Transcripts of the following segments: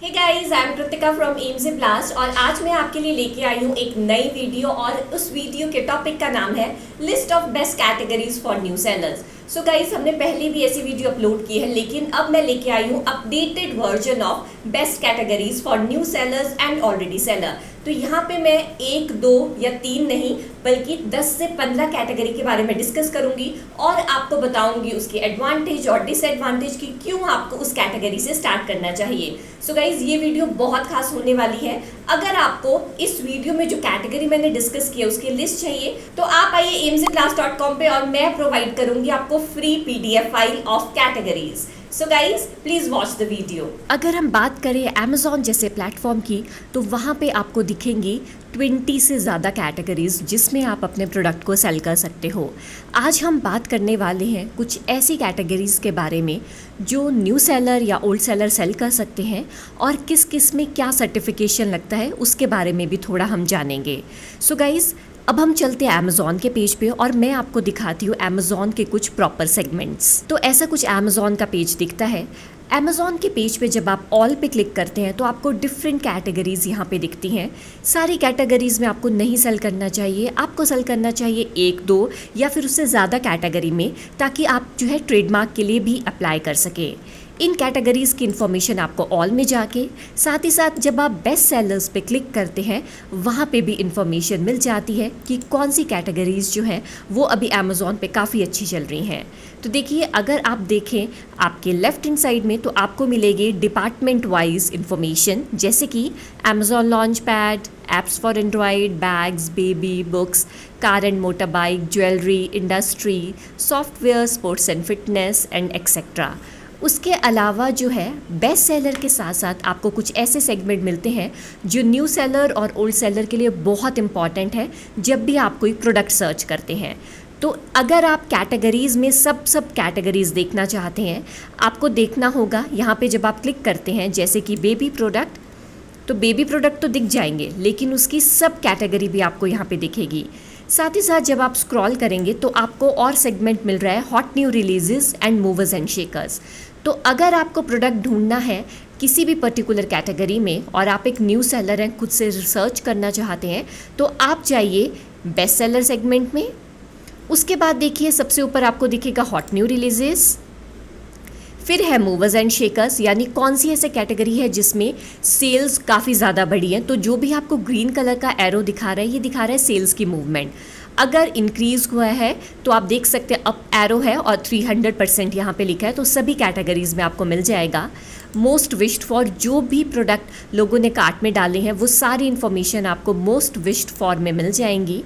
Hey guys, I am Kritika from EMS blast और आज मैं आपके लिए लेके आई हूँ एक नई वीडियो और उस वीडियो के टॉपिक का नाम है list of best categories for new sellers. So guys, हमने पहले भी ऐसी वीडियो अपलोड की है, लेकिन अब मैं लेके आई हूँ updated version of best categories for new sellers and already seller. तो यहाँ पे मैं 1, 2 या 3 नहीं बल्कि 10 से 15 कैटेगरी के बारे में डिस्कस करूंगी और आपको बताऊंगी उसके एडवांटेज और डिसएडवांटेज की क्यों आपको उस कैटेगरी से स्टार्ट करना चाहिए। सो गाइज, ये वीडियो बहुत खास होने वाली है। अगर आपको इस वीडियो में जो कैटेगरी मैंने डिस्कस की है उसकी लिस्ट चाहिए तो आप आइए amzclass.com पे और मैं प्रोवाइड करूंगी आपको free PDF file of categories. So guys, please watch the video. अगर हम बात करें अमेज़ॉन जैसे प्लेटफॉर्म की तो वहाँ पे आपको दिखेंगी 20 से ज़्यादा कैटेगरीज जिसमें आप अपने प्रोडक्ट को सेल कर सकते हो। आज हम बात करने वाले हैं कुछ ऐसी कैटेगरीज के बारे में जो न्यू सेलर या ओल्ड सेलर सेल कर सकते हैं और किस किस में क्या सर्टिफिकेशन लगता है उसके बारे में भी थोड़ा हम जानेंगे। सो गाइज, अब हम चलते हैं अमेज़ॉन के पेज पे और मैं आपको दिखाती हूँ अमेज़ॉन के कुछ प्रॉपर सेगमेंट्स। तो ऐसा कुछ अमेज़ॉन का पेज दिखता है। अमेज़ॉन के पेज पे जब आप ऑल पे क्लिक करते हैं तो आपको डिफरेंट कैटेगरीज़ यहाँ पे दिखती हैं। सारी कैटेगरीज़ में आपको नहीं सेल करना चाहिए, आपको सेल करना चाहिए 1, 2 या फिर उससे ज़्यादा कैटेगरी में, ताकि आप जो है ट्रेडमार्क के लिए भी अप्लाई कर सके। इन कैटेगरीज़ की इन्फॉर्मेशन आपको ऑल में जाके, साथ ही साथ जब आप बेस्ट सेलर्स पे क्लिक करते हैं वहाँ पे भी इन्फॉर्मेशन मिल जाती है कि कौन सी कैटेगरीज़ जो हैं वो अभी अमेज़ॉन पे काफ़ी अच्छी चल रही हैं। तो देखिए, अगर आप देखें आपके लेफ्ट हैंड साइड में तो आपको मिलेगी डिपार्टमेंट वाइज इन्फॉर्मेशन, जैसे कि Amazon Launchpad, apps for Android, bags, baby, books, car and motor bike, jewellery, industry, software, sports and fitness and etcetera. उसके अलावा जो है बेस्ट सेलर के साथ साथ आपको कुछ ऐसे सेगमेंट मिलते हैं जो न्यू सेलर और ओल्ड सेलर के लिए बहुत इंपॉर्टेंट है जब भी आप कोई प्रोडक्ट सर्च करते हैं। तो अगर आप कैटेगरीज़ में सब कैटेगरीज़ देखना चाहते हैं, आपको देखना होगा यहाँ पे जब आप क्लिक करते हैं, जैसे कि बेबी प्रोडक्ट, तो बेबी प्रोडक्ट तो दिख जाएंगे लेकिन उसकी सब कैटेगरी भी आपको यहाँ पे दिखेगी। साथ ही साथ जब आप स्क्रॉल करेंगे तो आपको और सेगमेंट मिल रहा है hot new releases and movers and shakers. तो अगर आपको प्रोडक्ट ढूंढना है किसी भी पर्टिकुलर कैटेगरी में और आप एक न्यू सेलर हैं, खुद से रिसर्च करना चाहते हैं, तो आप जाइए बेस्ट सेलर सेगमेंट में। उसके बाद देखिए सबसे ऊपर आपको दिखेगा हॉट न्यू रिलीजेस, फिर है मूवर्स एंड शेकर्स, यानी कौन सी ऐसे कैटेगरी है जिसमें सेल्स काफ़ी ज़्यादा बढ़ी है। तो जो भी आपको ग्रीन कलर का एरो दिखा रहा है, ये दिखा रहा है सेल्स की मूवमेंट। अगर इंक्रीज़ हुआ है तो आप देख सकते हैं अप एरो है और 300% यहाँ पे लिखा है, तो सभी कैटेगरीज़ में आपको मिल जाएगा। मोस्ट विश्ड फॉर, जो भी प्रोडक्ट लोगों ने कार्ट में डाले हैं वो सारी इन्फॉर्मेशन आपको मोस्ट विश्ड फॉर में मिल जाएंगी।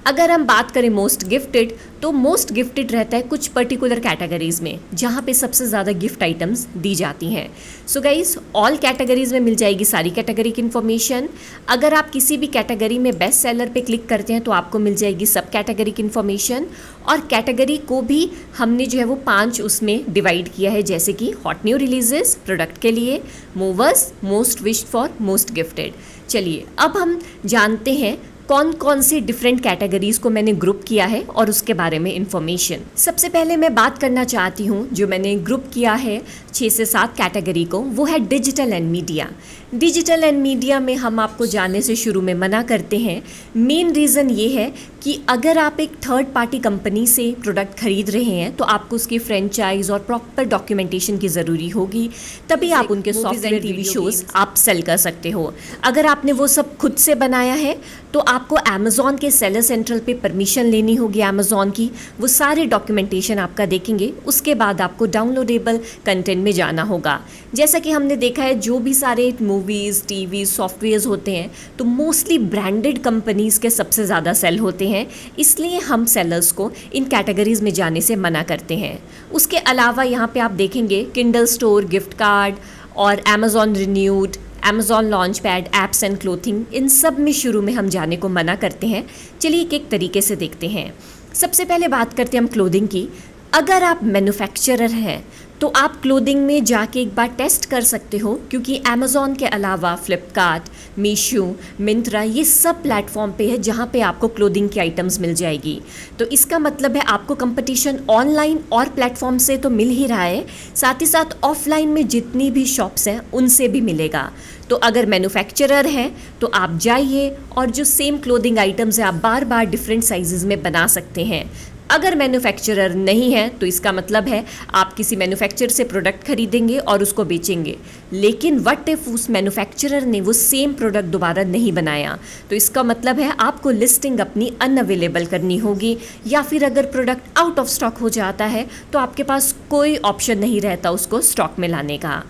अगर हम बात करें मोस्ट गिफ्टेड, तो मोस्ट गिफ्टेड रहता है कुछ पर्टिकुलर कैटेगरीज़ में जहाँ पे सबसे ज़्यादा गिफ्ट आइटम्स दी जाती हैं। सो गाइस, ऑल कैटेगरीज़ में मिल जाएगी सारी कैटेगरी की इन्फॉर्मेशन। अगर आप किसी भी कैटेगरी में बेस्ट सेलर पे क्लिक करते हैं तो आपको मिल जाएगी सब कैटेगरी की इन्फॉर्मेशन। और कैटेगरी को भी हमने जो है वो 5 उसमें डिवाइड किया है, जैसे कि हॉट न्यू रिलीजेस प्रोडक्ट के लिए, movers, most wished for, most gifted. चलिए अब हम जानते हैं कौन कौन सी डिफरेंट कैटेगरीज़ को मैंने ग्रुप किया है और उसके बारे में इंफॉर्मेशन। सबसे पहले मैं बात करना चाहती हूँ जो मैंने ग्रुप किया है 6 से 7 कैटेगरी को, वो है digital and media. Digital and media में हम आपको जाने से शुरू में मना करते हैं। मेन रीज़न ये है कि अगर आप एक थर्ड पार्टी कंपनी से प्रोडक्ट खरीद रहे हैं तो आपको उसकी फ्रेंचाइज और प्रॉपर डॉक्यूमेंटेशन की ज़रूरी होगी, तभी आप उनके सॉफ्टवेयर, टीवी शोज़ आप सेल कर सकते हो। अगर आपने वो सब खुद से बनाया है तो आपको अमेज़ॉन के सेलर सेंट्रल पे परमिशन लेनी होगी अमेज़ॉन की, वो सारे डॉक्यूमेंटेशन आपका देखेंगे, उसके बाद आपको डाउनलोडेबल कंटेंट में जाना होगा। जैसा कि हमने देखा है जो भी सारे मूवीज़, टीवी, सॉफ्टवेयर्स होते हैं तो मोस्टली ब्रांडेड कंपनीज़ के सबसे ज़्यादा सेल होते हैं, इसलिए हम सेलर्स को इन कैटेगरीज़ में जाने से मना करते हैं। उसके अलावा यहाँ पे आप देखेंगे किंडल स्टोर, गिफ्ट कार्ड और Amazon renewed, Amazon Launchpad, apps and clothing, इन सब में शुरू में हम जाने को मना करते हैं। चलिए एक एक तरीके से देखते हैं। सबसे पहले बात करते हैं हम क्लोथिंग की। अगर आप मैन्युफैक्चरर हैं तो आप क्लोथिंग में जाके एक बार टेस्ट कर सकते हो, क्योंकि अमेज़ॉन के अलावा फ्लिपकार्ट, मीशो, मिंत्रा ये सब प्लेटफॉर्म पे है जहाँ पे आपको क्लोथिंग की आइटम्स मिल जाएगी। तो इसका मतलब है आपको कंपटीशन ऑनलाइन और प्लेटफॉर्म से तो मिल ही रहा है, साथ ही साथ ऑफलाइन में जितनी भी शॉप्स हैं उनसे भी मिलेगा। तो अगर मैन्युफैक्चरर हैं तो आप जाइए और जो सेम क्लोथिंग आइटम्स है आप बार बार डिफरेंट साइजेस में बना सकते हैं। अगर मैन्युफैक्चरर नहीं है तो इसका मतलब है आप किसी मैन्युफैक्चरर से प्रोडक्ट खरीदेंगे और उसको बेचेंगे, लेकिन व्हाट इफ उस मैन्युफैक्चरर ने वो सेम प्रोडक्ट दोबारा नहीं बनाया, तो इसका मतलब है आपको लिस्टिंग अपनी अनअवेलेबल करनी होगी, या फिर अगर प्रोडक्ट आउट ऑफ स्टॉक हो जाता है तो आपके पास कोई ऑप्शन नहीं रहता उसको स्टॉक में लाने का।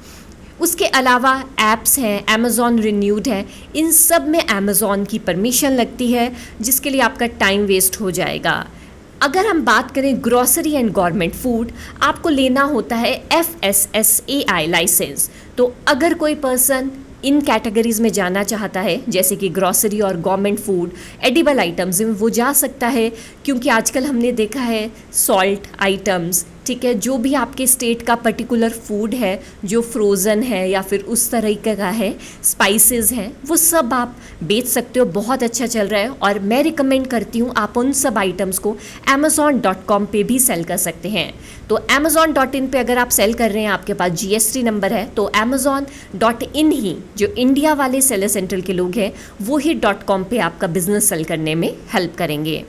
उसके अलावा ऐप्स हैं, अमेज़ॉन रिन्यूड है, इन सब में अमेज़ॉन की परमिशन लगती है, जिसके लिए आपका टाइम वेस्ट हो जाएगा। अगर हम बात करें ग्रॉसरी एंड गवर्नमेंट फूड, आपको लेना होता है FSSAI लाइसेंस। तो अगर कोई पर्सन इन कैटेगरीज में जाना चाहता है, जैसे कि ग्रॉसरी और गवर्नमेंट फूड, एडिबल आइटम्स में वो जा सकता है, क्योंकि आजकल हमने देखा है सॉल्ट आइटम्स, ठीक है, जो भी आपके स्टेट का पर्टिकुलर फूड है जो फ्रोज़न है या फिर उस तरीके का है, स्पाइसेस हैं, वो सब आप बेच सकते हो। बहुत अच्छा चल रहा है और मैं रिकमेंड करती हूँ आप उन सब आइटम्स को amazon.com पे भी सेल कर सकते हैं। तो amazon.in पे अगर आप सेल कर रहे हैं, आपके पास GST नंबर है, तो amazon.in ही जो इंडिया वाले सेलर सेंटर के लोग हैं वो ही .com पे आपका बिजनेस सेल करने में हेल्प करेंगे।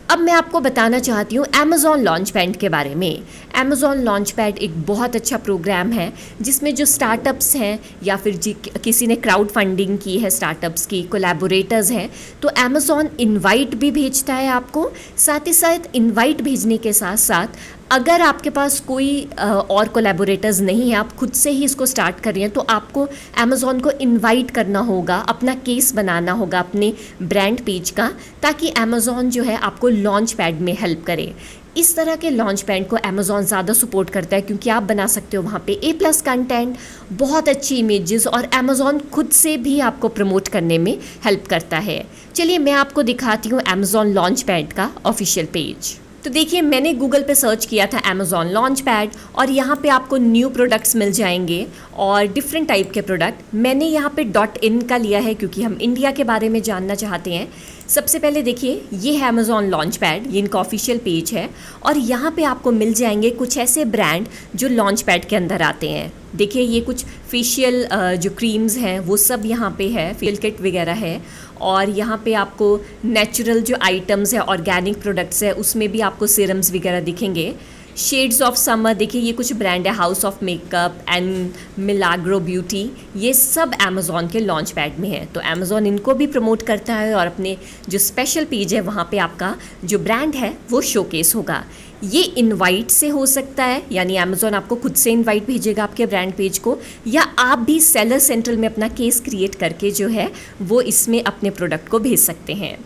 अब मैं आपको बताना चाहती हूँ अमेज़ॉन लॉन्चपैड के बारे में। अमेज़ॉन लॉन्चपैड एक बहुत अच्छा प्रोग्राम है जिसमें जो स्टार्टअप्स हैं या फिर किसी ने क्राउड फंडिंग की है, स्टार्टअप्स की कोलैबोरेटर्स हैं, तो अमेज़ॉन इनवाइट भी भेजता है आपको। साथ ही साथ इनवाइट भेजने के साथ साथ अगर आपके पास कोई और कोलैबोरेटर्स नहीं है, आप खुद से ही इसको स्टार्ट कर रहे हैं, तो आपको अमेज़ॉन को इनवाइट करना होगा, अपना केस बनाना होगा अपने ब्रांड पेज का, ताकि अमेज़ॉन जो है आपको लॉन्च पैड में हेल्प करे। इस तरह के लॉन्च पैड को अमेज़ॉन ज़्यादा सपोर्ट करता है, क्योंकि आप बना सकते हो वहाँ पे A+ कंटेंट, बहुत अच्छी इमेजेस, और अमेज़ॉन खुद से भी आपको प्रमोट करने में हेल्प करता है। चलिए मैं आपको दिखाती हूँ अमेज़ॉन लॉन्च पैड का ऑफिशियल पेज। तो देखिए, मैंने गूगल पे सर्च किया था अमेज़ॉन लॉन्च पैड, और यहाँ पे आपको न्यू प्रोडक्ट्स मिल जाएंगे और डिफरेंट टाइप के प्रोडक्ट। मैंने यहाँ पे .in का लिया है क्योंकि हम इंडिया के बारे में जानना चाहते हैं। सबसे पहले देखिए, ये है अमेज़ॉन लॉन्च पैड, ये इनका ऑफिशियल पेज है, और यहाँ पे आपको मिल जाएंगे कुछ ऐसे ब्रांड जो लॉन्च पैड के अंदर आते हैं। देखिए, ये कुछ फेशियल जो क्रीम्स हैं वो सब यहाँ पे है, फेशियल किट वगैरह है, और यहाँ पे आपको नेचुरल जो आइटम्स है, ऑर्गेनिक प्रोडक्ट्स है, उसमें भी आपको सीरम्स वगैरह दिखेंगे। शेड्स ऑफ समर, देखिए ये कुछ ब्रांड है, house of makeup and Milagro beauty, ये सब अमेज़ॉन के लॉन्च पैड में है। तो अमेज़ॉन इनको भी प्रमोट करता है और अपने जो स्पेशल पेज है वहाँ पे आपका जो ब्रांड है वो शोकेस होगा। ये इनवाइट से हो सकता है, यानी अमेज़ॉन आपको खुद से इनवाइट भेजेगा आपके ब्रांड पेज को, या आप भी सेलर सेंट्रल में अपना केस क्रिएट करके जो है वो इसमें अपने प्रोडक्ट को भेज सकते हैं।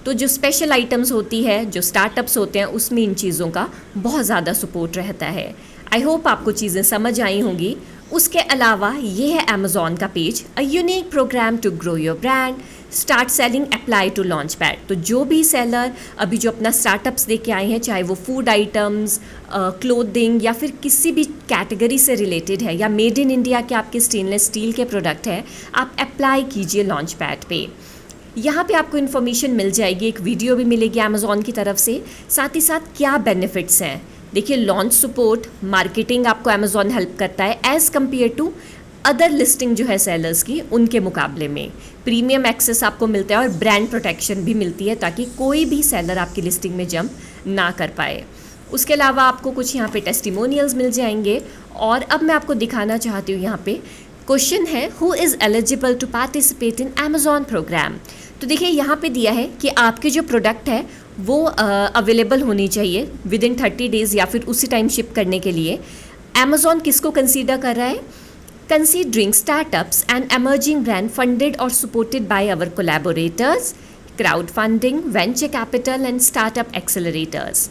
तो जो स्पेशल आइटम्स होती है, जो स्टार्टअप्स होते हैं, उसमें इन चीज़ों का बहुत ज़्यादा सपोर्ट रहता है। आई होप आपको चीज़ें समझ आई होंगी। उसके अलावा ये है अमेज़ॉन का page, a unique program to grow your brand, start selling apply to launch pad. तो जो भी सेलर अभी जो अपना स्टार्टअप्स लेके आए हैं, चाहे वो फूड आइटम्स, क्लोथिंग या फिर किसी भी कैटेगरी से रिलेटेड है, या मेड इन इंडिया के आपके स्टेनलेस स्टील के प्रोडक्ट है, आप अप्लाई कीजिए लॉन्च पैड पे। यहाँ पे आपको इन्फॉर्मेशन मिल जाएगी, एक वीडियो भी मिलेगी अमेज़ॉन की तरफ से, साथ ही साथ क्या बेनिफिट्स हैं। देखिए, लॉन्च सपोर्ट, मार्केटिंग आपको अमेज़ॉन हेल्प करता है as compare to other listing जो है सेलर्स की, उनके मुकाबले में प्रीमियम एक्सेस आपको मिलता है और ब्रांड प्रोटेक्शन भी मिलती है, ताकि कोई भी सेलर आपकी लिस्टिंग में जंप ना कर पाए। उसके अलावा आपको कुछ यहाँ पे टेस्टिमोनियल्स मिल जाएंगे। और अब मैं आपको दिखाना चाहती हूँ, यहाँ पे क्वेश्चन है, who is eligible to participate in Amazon program. तो देखिए, यहाँ पे दिया है कि आपके जो प्रोडक्ट है वो अवेलेबल होनी चाहिए विद इन 30 डेज़ या फिर उसी टाइम शिप करने के लिए। अमेज़ॉन किसको कंसीडर कर रहा है? Considering startups and emerging brand funded और supported by our collaborators, crowdfunding, venture capital and startup accelerators.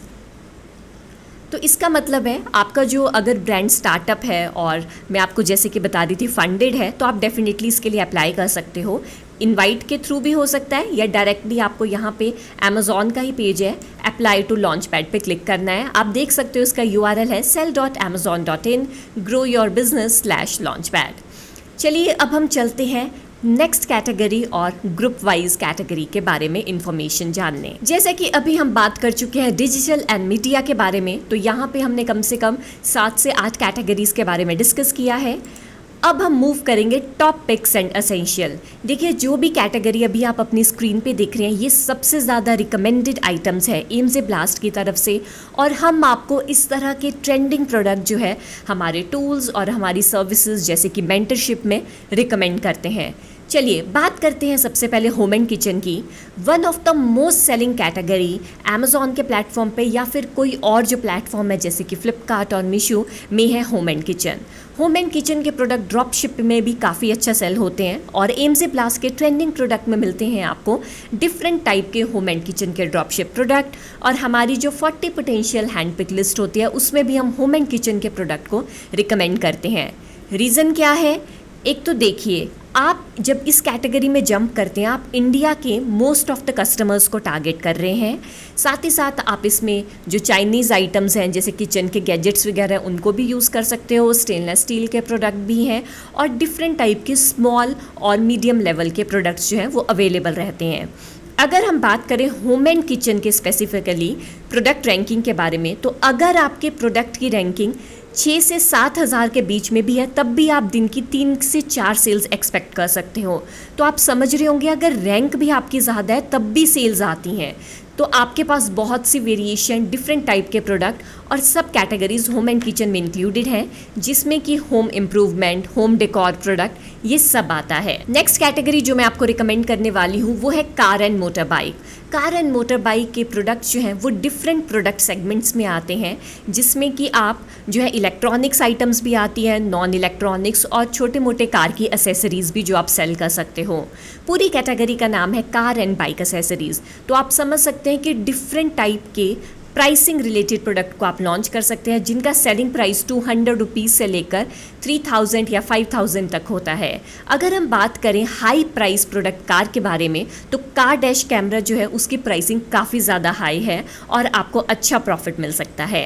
तो इसका मतलब है आपका जो अगर ब्रांड स्टार्टअप है और मैं आपको जैसे कि बता दी थी फंडेड है, तो आप डेफिनेटली इसके लिए अप्लाई कर सकते हो। इनवाइट के थ्रू भी हो सकता है या डायरेक्टली आपको यहाँ पे अमेजोन का ही पेज है, अप्लाई टू लॉन्चपैड पे क्लिक करना है। आप देख सकते हो इसका URL है sell.amazon.in grow your business/launchpad। चलिए अब हम चलते हैं नेक्स्ट कैटेगरी और ग्रुप वाइज कैटेगरी के बारे में इंफॉर्मेशन जानने। जैसे कि अभी हम बात कर चुके हैं डिजिटल एंड मीडिया के बारे में, तो यहाँ पे हमने कम से कम 7 से 8 कैटेगरीज के बारे में डिस्कस किया है। अब हम मूव करेंगे टॉप पिक्स एंड एसेंशियल। देखिए जो भी कैटेगरी अभी आप अपनी स्क्रीन पे देख रहे हैं, ये सबसे ज़्यादा रिकमेंडेड आइटम्स है एम्स ब्लास्ट की तरफ से, और हम आपको इस तरह के ट्रेंडिंग प्रोडक्ट जो है हमारे टूल्स और हमारी सर्विसेज जैसे कि मेंटरशिप में रिकमेंड करते हैं। चलिए बात करते हैं सबसे पहले होम एंड किचन की। One of the most selling category Amazon के प्लेटफॉर्म पे या फिर कोई और जो प्लेटफॉर्म है जैसे कि फ्लिपकार्ट और मीशो में है home and kitchen. Home and kitchen के प्रोडक्ट ड्रॉप शिप में भी काफ़ी अच्छा सेल होते हैं और एम्स ब्लास्ट के ट्रेंडिंग प्रोडक्ट में मिलते हैं आपको डिफरेंट टाइप के होम एंड किचन के ड्रॉप शिप प्रोडक्ट। और हमारी जो 40 पोटेंशियल हैंड पिक लिस्ट होती है उसमें भी हम होम एंड किचन के प्रोडक्ट को रिकमेंड करते हैं। रीज़न क्या है? एक तो देखिए, आप जब इस कैटेगरी में जंप करते हैं आप इंडिया के मोस्ट ऑफ द कस्टमर्स को टारगेट कर रहे हैं। साथ ही साथ आप इसमें जो चाइनीज़ आइटम्स हैं जैसे किचन के गैजेट्स वगैरह उनको भी यूज़ कर सकते हो, स्टेनलेस स्टील के प्रोडक्ट भी हैं और डिफरेंट टाइप के स्मॉल और मीडियम लेवल के प्रोडक्ट्स जो हैं वो अवेलेबल रहते हैं। अगर हम बात करें होम एंड किचन के स्पेसिफिकली प्रोडक्ट रैंकिंग के बारे में, तो अगर आपके प्रोडक्ट की रैंकिंग 6 से 7 हज़ार के बीच में भी है तब भी आप दिन की 3 से 4 सेल्स एक्सपेक्ट कर सकते हो। तो आप समझ रहे होंगे अगर रैंक भी आपकी ज़्यादा है तब भी सेल्स आती हैं। तो आपके पास बहुत सी वेरिएशन डिफरेंट टाइप के प्रोडक्ट और सब कैटेगरीज होम एंड किचन में इंक्लूडेड हैं, जिसमें कि home improvement, home decor product ये सब आता है। नेक्स्ट कैटेगरी जो मैं आपको रिकमेंड करने वाली हूँ वो है car and motor bike. Car and motor bike के प्रोडक्ट्स जो हैं वो डिफरेंट प्रोडक्ट सेगमेंट्स में आते हैं, जिसमें कि आप जो है इलेक्ट्रॉनिक्स आइटम्स भी आती हैं, नॉन इलेक्ट्रॉनिक्स और छोटे मोटे कार की एसेसरीज़ भी जो आप सेल कर सकते हो। पूरी कैटेगरी का नाम है कार एंड बाइक एसेसरीज़। तो आप समझ सकते हैं कि डिफरेंट टाइप के प्राइसिंग रिलेटेड प्रोडक्ट को आप लॉन्च कर सकते हैं, जिनका सेलिंग प्राइस 200 रुपीज़ से लेकर 3000 या 5000 तक होता है। अगर हम बात करें हाई प्राइस प्रोडक्ट कार के बारे में, तो कार डैश कैमरा जो है उसकी प्राइसिंग काफ़ी ज़्यादा हाई है और आपको अच्छा प्रॉफिट मिल सकता है।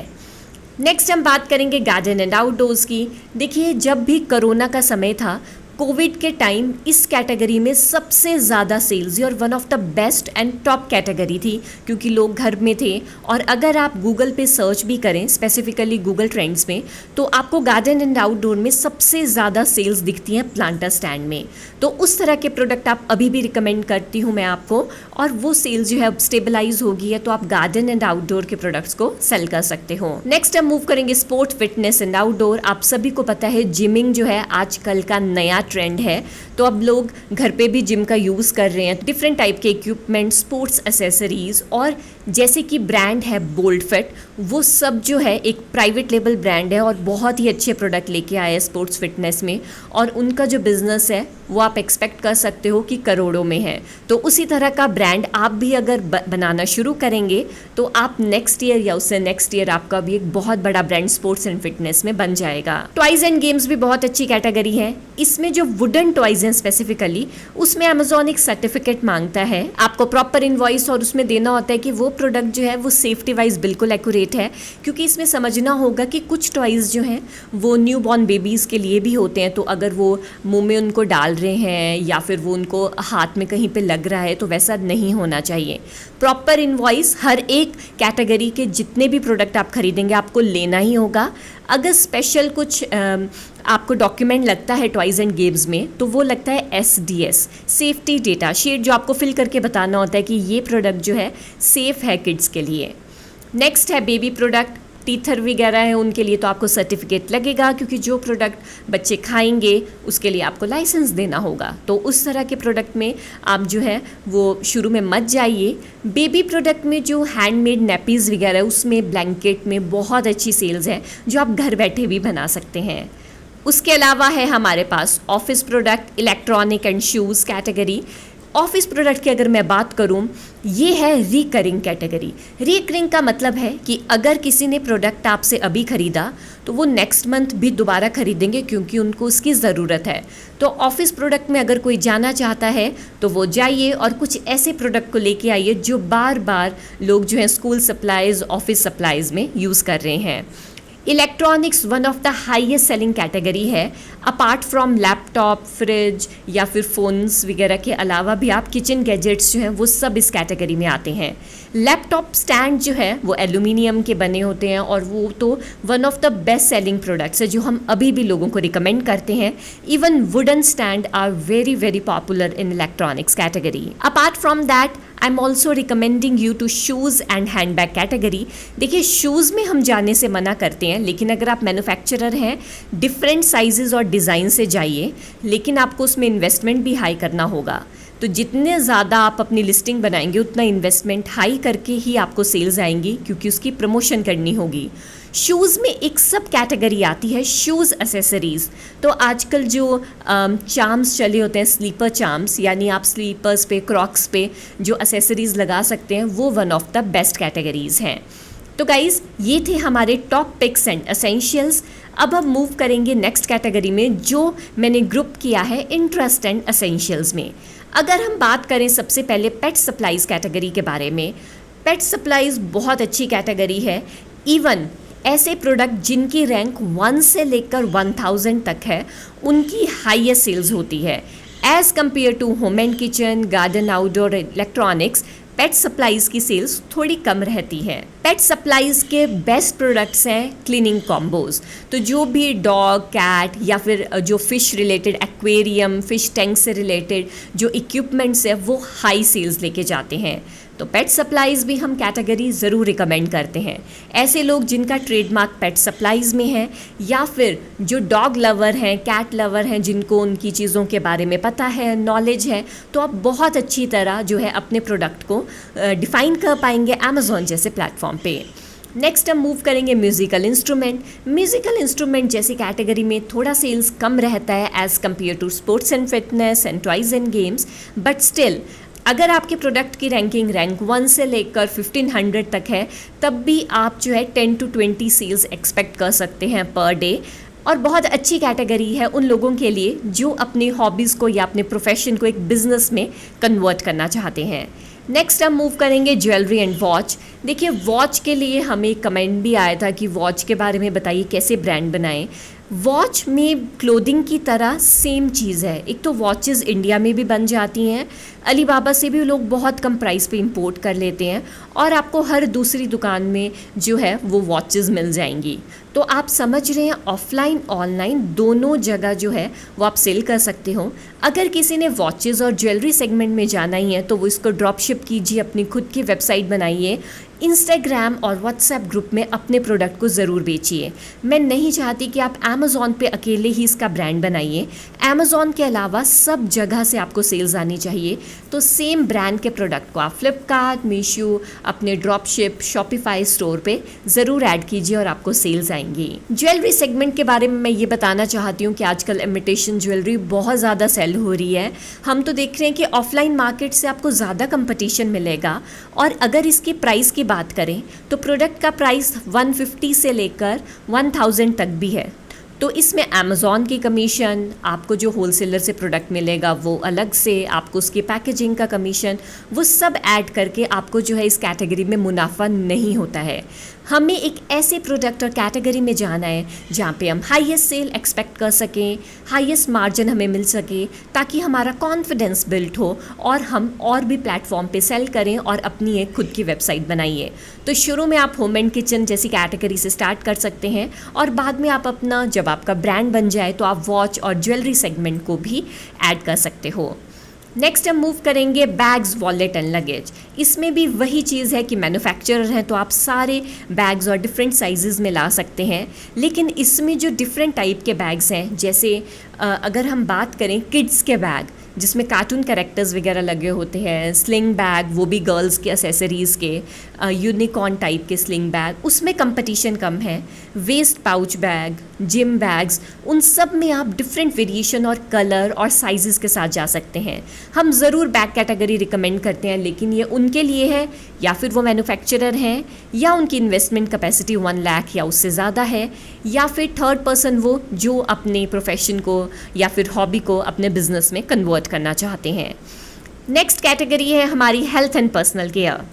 नेक्स्ट हम बात करेंगे गार्डन एंड आउटडोर्स की। देखिए जब भी कोरोना का समय था, कोविड के टाइम इस कैटेगरी में सबसे ज़्यादा सेल्स और one of the best and top category थी, क्योंकि लोग घर में थे। और अगर आप गूगल पे सर्च भी करें स्पेसिफिकली गूगल ट्रेंड्स में, तो आपको गार्डन एंड आउटडोर में सबसे ज़्यादा सेल्स दिखती हैं प्लांटर स्टैंड में। तो उस तरह के प्रोडक्ट आप अभी भी रिकमेंड करती हूँ मैं आपको, और वो सेल्स जो है अब स्टेबलाइज होगी है, तो आप गार्डन एंड आउटडोर के प्रोडक्ट्स को सेल कर सकते हो। नेक्स्ट हम मूव करेंगे स्पोर्ट, फिटनेस एंड आउटडोर। आप सभी को पता है जिमिंग जो है आजकल का नया ट्रेंड है, तो अब लोग घर पे भी जिम का यूज़ कर रहे हैं। डिफरेंट टाइप के इक्विपमेंट, स्पोर्ट्स एसेसरीज़, और जैसे कि ब्रांड है बोल्ड फिट, वो सब जो है एक प्राइवेट लेबल ब्रांड है और बहुत ही अच्छे प्रोडक्ट लेके आए हैं स्पोर्ट्स फिटनेस में, और उनका जो बिज़नेस है वो आप एक्सपेक्ट कर सकते हो कि करोड़ों में है। तो उसी तरह का ब्रांड आप भी अगर बनाना शुरू करेंगे तो आप नेक्स्ट ईयर या उससे नेक्स्ट ईयर आपका भी एक बहुत बड़ा ब्रांड स्पोर्ट्स एंड फिटनेस में बन जाएगा। टॉयज़ एंड गेम्स भी बहुत अच्छी कैटेगरी है। इसमें जो वुडन टॉयज़ हैं स्पेसिफिकली, उसमें अमेजोन एक सर्टिफिकेट मांगता है, आपको प्रॉपर इनवॉइस और उसमें देना होता है कि वो प्रोडक्ट जो है वो सेफ्टी वाइज बिल्कुल एक्यूरेट है, क्योंकि इसमें समझना होगा कि कुछ टॉयज़ जो हैं वो न्यू बॉर्न बेबीज़ के लिए भी होते हैं। तो अगर वो मुंह में उनको डाल रहे हैं या फिर वो उनको हाथ में कहीं पे लग रहा है तो वैसा नहीं होना चाहिए। प्रॉपर इनवॉइस हर एक कैटेगरी के जितने भी प्रोडक्ट आप खरीदेंगे आपको लेना ही होगा। अगर स्पेशल कुछ आपको डॉक्यूमेंट लगता है टॉयज़ एंड गेम्स में, तो वो लगता है SDS, सेफ्टी डेटा शीट, जो आपको फिल करके बताना होता है कि ये प्रोडक्ट जो है सेफ़ है किड्स के लिए। नेक्स्ट है बेबी प्रोडक्ट, टीथर वगैरह है उनके लिए तो आपको सर्टिफिकेट लगेगा, क्योंकि जो प्रोडक्ट बच्चे खाएंगे उसके लिए आपको लाइसेंस देना होगा। तो उस तरह के प्रोडक्ट में आप जो है वो शुरू में मत जाइए। बेबी प्रोडक्ट में जो हैंडमेड नैपीज़ वगैरह है उसमें, ब्लैंकेट में बहुत अच्छी सेल्स है जो आप घर बैठे भी बना सकते हैं। उसके अलावा है हमारे पास office product, electronic and shoes category. Office product की अगर मैं बात करूं, ये है रिकरिंग कैटेगरी। रिकरिंग का मतलब है कि अगर किसी ने प्रोडक्ट आपसे अभी खरीदा तो वो नेक्स्ट मंथ भी दोबारा खरीदेंगे क्योंकि उनको उसकी ज़रूरत है। तो ऑफिस प्रोडक्ट में अगर कोई जाना चाहता है तो वो जाइए और कुछ ऐसे प्रोडक्ट को लेके आइए जो बार बार लोग जो है स्कूल सप्लाइज, ऑफिस सप्लाइज में यूज़ कर रहे हैं। Electronics one of the highest selling category है। अपार्ट फ्रॉम लैपटॉप, फ्रिज या फिर फ़ोन्स वगैरह के अलावा भी आप किचन गैजेट्स जो हैं वो सब इस कैटेगरी में आते हैं। लैपटॉप स्टैंड जो है वो एल्यूमिनियम के बने होते हैं और वो तो one of the best selling products है जो हम अभी भी लोगों को रिकमेंड करते हैं। Even wooden stand are very very popular in electronics category. Apart from that I am also recommending you to shoes and handbag category. देखिए, शूज़ में हम जाने से मना करते हैं, लेकिन अगर आप मैन्युफैक्चरर हैं डिफरेंट साइजेस और डिज़ाइन से जाइए, लेकिन आपको उसमें इन्वेस्टमेंट भी हाई करना होगा। तो जितने ज़्यादा आप अपनी लिस्टिंग बनाएंगे उतना इन्वेस्टमेंट हाई करके ही आपको सेल्स आएंगी क्योंकि उसकी प्रमोशन करनी होगी। शूज़ में एक सब कैटेगरी आती है शूज़ एसेसरीज़। तो आजकल जो चार्म्स चले होते हैं, स्लीपर चार्म्स, यानी आप स्लीपर्स पे, क्रॉक्स पे जो एसेसरीज़ लगा सकते हैं, वो one of the best categories हैं। तो गाइज़, ये थे हमारे टॉप पिक्स एंड एसेंशियल्स। अब हम मूव करेंगे नेक्स्ट कैटेगरी में जो मैंने ग्रुप किया है इंटरेस्ट एंड एसेंशियल्स में। अगर हम बात करें सबसे पहले पेट सप्लाइज़ कैटेगरी के बारे में, पेट सप्लाइज़ बहुत अच्छी कैटेगरी है। इवन ऐसे प्रोडक्ट जिनकी रैंक 1 से लेकर 1000 तक है, उनकी हाईएस्ट सेल्स होती है as compare to home and kitchen, garden, outdoor electronics. Pet supplies की सेल्स थोड़ी कम रहती है। पेट सप्लाइज़ के बेस्ट प्रोडक्ट्स हैं क्लीनिंग कॉम्बोज। तो जो भी डॉग, कैट या फिर जो fish related aquarium, fish tank से रिलेटेड जो इक्विपमेंट्स है वो हाई सेल्स लेके जाते हैं। तो पेट सप्लाइज़ भी हम कैटेगरी ज़रूर रिकमेंड करते हैं। ऐसे लोग जिनका ट्रेडमार्क पेट सप्लाइज़ में है या फिर जो डॉग लवर हैं, कैट लवर हैं, जिनको उनकी चीज़ों के बारे में पता है, नॉलेज है, तो आप बहुत अच्छी तरह जो है अपने प्रोडक्ट को डिफ़ाइन कर पाएंगे अमेज़ॉन जैसे प्लेटफॉर्म पे। नेक्स्ट हम मूव करेंगे म्यूज़िकल इंस्ट्रूमेंट। म्यूज़िकल इंस्ट्रूमेंट जैसी कैटेगरी में थोड़ा सेल्स कम रहता है as compare to sports and fitness and toys and games, but still अगर आपके प्रोडक्ट की रैंकिंग रैंक 1 से लेकर 1500 तक है, तब भी आप जो है 10 to 20 सेल्स एक्सपेक्ट कर सकते हैं पर डे। और बहुत अच्छी कैटेगरी है उन लोगों के लिए जो अपनी हॉबीज़ को या अपने प्रोफेशन को एक बिज़नेस में कन्वर्ट करना चाहते हैं। नेक्स्ट हम मूव करेंगे ज्वेलरी एंड वॉच। देखिए, वॉच के लिए हमें कमेंट भी आया था कि वॉच के बारे में बताइए कैसे ब्रांड बनाएं। वॉच में क्लोथिंग की तरह सेम चीज़ है। एक तो वॉचेस इंडिया में भी बन जाती हैं, अलीबाबा से भी लोग बहुत कम प्राइस पे इंपोर्ट कर लेते हैं और आपको हर दूसरी दुकान में जो है वो वॉचेस मिल जाएंगी। तो आप समझ रहे हैं, ऑफलाइन ऑनलाइन दोनों जगह जो है वो आप सेल कर सकते हो। अगर किसी ने वॉचेस और ज्वेलरी सेगमेंट में जाना ही है तो वो इसको ड्रॉप शिप कीजिए, अपनी खुद की वेबसाइट बनाइए, इंस्टाग्राम और व्हाट्सएप ग्रुप में अपने प्रोडक्ट को ज़रूर बेचिए। मैं नहीं चाहती कि आप अमेज़ॉन पे अकेले ही इसका ब्रांड बनाइए। अमेज़ॉन के अलावा सब जगह से आपको सेल्स आनी चाहिए। तो सेम ब्रांड के प्रोडक्ट को आप फ्लिपकार्ट, मीशो, अपने ड्रॉप शिप, शॉपिफाई स्टोर पे ज़रूर ऐड कीजिए और आपको सेल्स आएंगी। ज्वेलरी सेगमेंट के बारे में मैं ये बताना चाहती हूँ कि आजकल इमिटेशन ज्वेलरी बहुत ज़्यादा सेल हो रही है। हम तो देख रहे हैं कि ऑफलाइन मार्केट से आपको ज़्यादा कंपटीशन मिलेगा। और अगर इसकी प्राइस की बात करें तो प्रोडक्ट का प्राइस 150 से लेकर 1000 तक भी है। तो इसमें अमेज़ॉन की कमीशन, आपको जो होलसेलर से प्रोडक्ट मिलेगा वो अलग से, आपको उसकी पैकेजिंग का कमीशन, वो सब ऐड करके आपको जो है इस कैटेगरी में मुनाफा नहीं होता है। हमें एक ऐसे प्रोडक्ट और कैटेगरी में जाना है जहाँ पे हम हाईएस्ट सेल एक्सपेक्ट कर सकें, हाईएस्ट मार्जिन हमें मिल सके, ताकि हमारा कॉन्फिडेंस बिल्ड हो और हम और भी प्लेटफॉर्म पे सेल करें और अपनी एक खुद की वेबसाइट बनाइए। तो शुरू में आप होम एंड किचन जैसी कैटेगरी से स्टार्ट कर सकते हैं और बाद में आप अपना, जब आपका ब्रांड बन जाए तो आप वॉच और ज्वेलरी सेगमेंट को भी ऐड कर सकते हो। नेक्स्ट हम मूव करेंगे बैग्स, वॉलेट एंड लगेज। इसमें भी वही चीज़ है कि मैन्युफैक्चरर हैं तो आप सारे बैग्स और डिफरेंट साइजेस में ला सकते हैं, लेकिन इसमें जो डिफरेंट टाइप के बैग्स हैं, जैसे अगर हम बात करें किड्स के बैग, जिसमें कार्टून कैरेक्टर्स वगैरह लगे होते हैं, स्लिंग बैग, वो भी गर्ल्स के एसेसरीज़ के, यूनिकॉर्न टाइप के स्लिंग बैग, उसमें कंपटीशन कम है। Waist pouch bag, gym bags, उन सब में आप डिफरेंट वेरिएशन और कलर और साइजेस के साथ जा सकते हैं। हम ज़रूर बैग कैटेगरी रिकमेंड करते हैं, लेकिन ये उनके लिए है या फिर वो मैन्युफैक्चरर हैं या उनकी इन्वेस्टमेंट कैपेसिटी 1 लाख या उससे ज़्यादा है, या फिर थर्ड पर्सन वो जो अपने प्रोफेशन को या फिर हॉबी को अपने बिजनेस में कन्वर्ट करना चाहते हैं। नेक्स्ट कैटेगरी है हमारी health and personal care.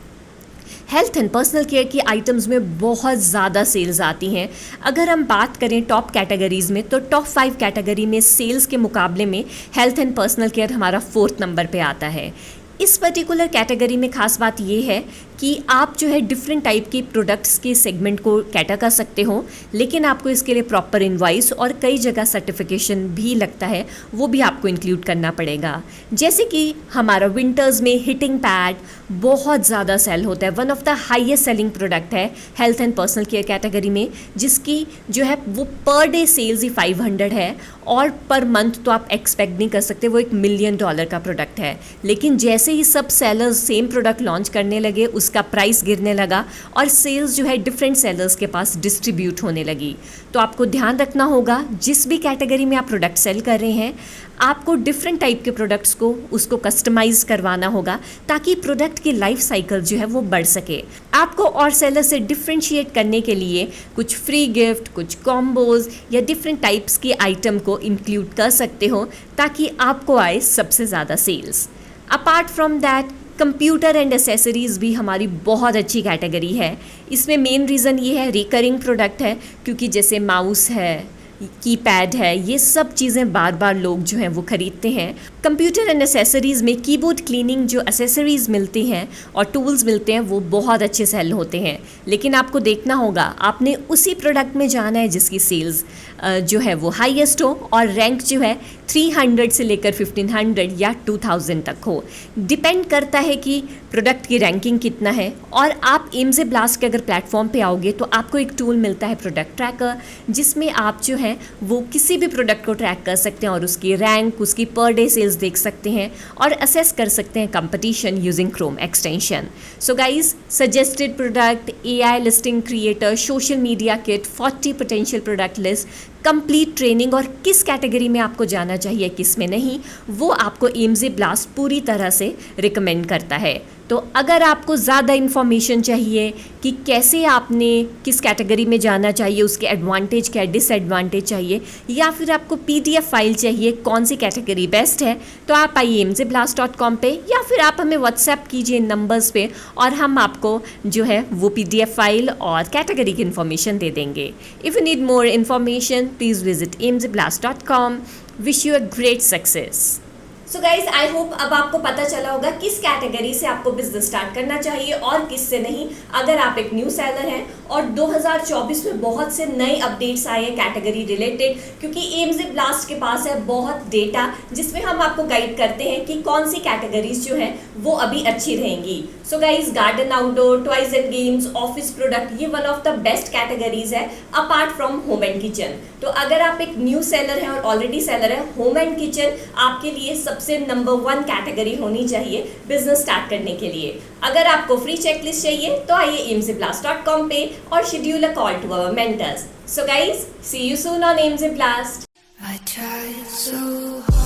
Health and personal care की आइटम्स में बहुत ज़्यादा सेल्स आती हैं। अगर हम बात करें टॉप कैटेगरीज़ में, तो टॉप 5 कैटेगरी में सेल्स के मुकाबले में हेल्थ एंड पर्सनल केयर हमारा 4th नंबर पे आता है। इस पर्टिकुलर कैटेगरी में ख़ास बात ये है कि आप जो है डिफरेंट टाइप के प्रोडक्ट्स के सेगमेंट को कैटर कर सकते हो, लेकिन आपको इसके लिए प्रॉपर इनवॉइस और कई जगह सर्टिफिकेशन भी लगता है, वो भी आपको इंक्लूड करना पड़ेगा। जैसे कि हमारा विंटर्स में हीटिंग पैड बहुत ज़्यादा सेल होता है, one of the highest selling product है health and personal care category में, जिसकी जो है वो पर डे सेल्स ही 500 है और पर मंथ तो आप एक्सपेक्ट नहीं कर सकते, वो $1 मिलियन का प्रोडक्ट है। लेकिन जैसे ही सब सेलर्स सेम प्रोडक्ट लॉन्च करने लगे, उसका प्राइस गिरने लगा और सेल्स जो है डिफरेंट सेलर्स के पास डिस्ट्रीब्यूट होने लगी। तो आपको ध्यान रखना होगा, जिस भी कैटेगरी में आप प्रोडक्ट सेल कर रहे हैं, आपको डिफरेंट टाइप के प्रोडक्ट्स को उसको कस्टमाइज़ करवाना होगा ताकि प्रोडक्ट की लाइफ साइकिल जो है वो बढ़ सके। आपको और सेलर से डिफ्रेंशिएट करने के लिए कुछ फ्री गिफ्ट, कुछ कॉम्बोज या डिफरेंट टाइप्स की आइटम को इंक्लूड कर सकते हो ताकि आपको आए सबसे ज़्यादा sales. Apart from that, computer and accessories भी हमारी बहुत अच्छी कैटेगरी है। इसमें मेन रीज़न ये है, रिकरिंग प्रोडक्ट है, क्योंकि जैसे माउस है, कीपैड है, ये सब चीज़ें बार बार लोग जो हैं वो ख़रीदते हैं। कंप्यूटर एंड एसेसरीज़ में कीबोर्ड क्लीनिंग जो एसेसरीज़ मिलती हैं और टूल्स मिलते हैं वो बहुत अच्छे सेल होते हैं, लेकिन आपको देखना होगा, आपने उसी प्रोडक्ट में जाना है जिसकी सेल्स जो है वो हाईएस्ट हो और रैंक जो है 300 से लेकर 1500 या 2000 तक हो। डिपेंड करता है कि प्रोडक्ट की रैंकिंग कितना है। और आप एम्स ब्लास्ट के अगर प्लेटफॉर्म पे आओगे तो आपको एक टूल मिलता है प्रोडक्ट ट्रैकर, जिसमें आप जो है वो किसी भी प्रोडक्ट को ट्रैक कर सकते हैं और उसकी रैंक, उसकी पर डे सेल्स देख सकते हैं और असेस कर सकते हैं competition using Chrome extension. So guys, suggested product, AI listing creator, social media kit, 40 potential product list, complete training और किस कैटेगरी में आपको जाना चाहिए, किस में नहीं, वो आपको एम्स ब्लास्ट पूरी तरह से रिकमेंड करता है। तो अगर आपको ज़्यादा इन्फॉर्मेशन चाहिए कि कैसे आपने किस कैटेगरी में जाना चाहिए, उसके एडवांटेज क्या है, डिसएडवांटेज चाहिए, या फिर आपको PDF फाइल चाहिए कौन सी कैटेगरी बेस्ट है, तो आप आइए emsblast.com पे या फिर आप हमें व्हाट्सएप कीजिए इन नंबर्स पे और हम आपको जो है वो PDF फाइल और कैटेगरी की इन्फॉर्मेशन दे देंगे। If you need more information, please visit emsblast.com। Wish you a great success. So guys, I hope अब आपको पता चला होगा किस कैटेगरी से आपको बिजनेस स्टार्ट करना चाहिए और किस से नहीं, अगर आप एक न्यू सेलर हैं। और 2024 में बहुत से नए अपडेट्स आए हैं कैटेगरी रिलेटेड, क्योंकि एम्स ब्लास्ट के पास है बहुत डेटा जिसमें हम आपको गाइड करते हैं कि कौन सी कैटेगरीज जो हैं वो अभी अच्छी रहेंगी। So guys, garden outdoor, toys and games, office product, ये one of the best categories है apart from home and kitchen. तो अगर आप एक न्यू सेलर हैं और ऑलरेडी सेलर है, होम एंड किचन आपके लिए सबसे नंबर 1 कैटेगरी होनी चाहिए बिजनेस स्टार्ट करने के लिए। अगर आपको फ्री चेकलिस्ट चाहिए तो आइए emsblast.com पे और schedule a call to our mentors. So guys, see you soon on EMS blast. I tried so hard.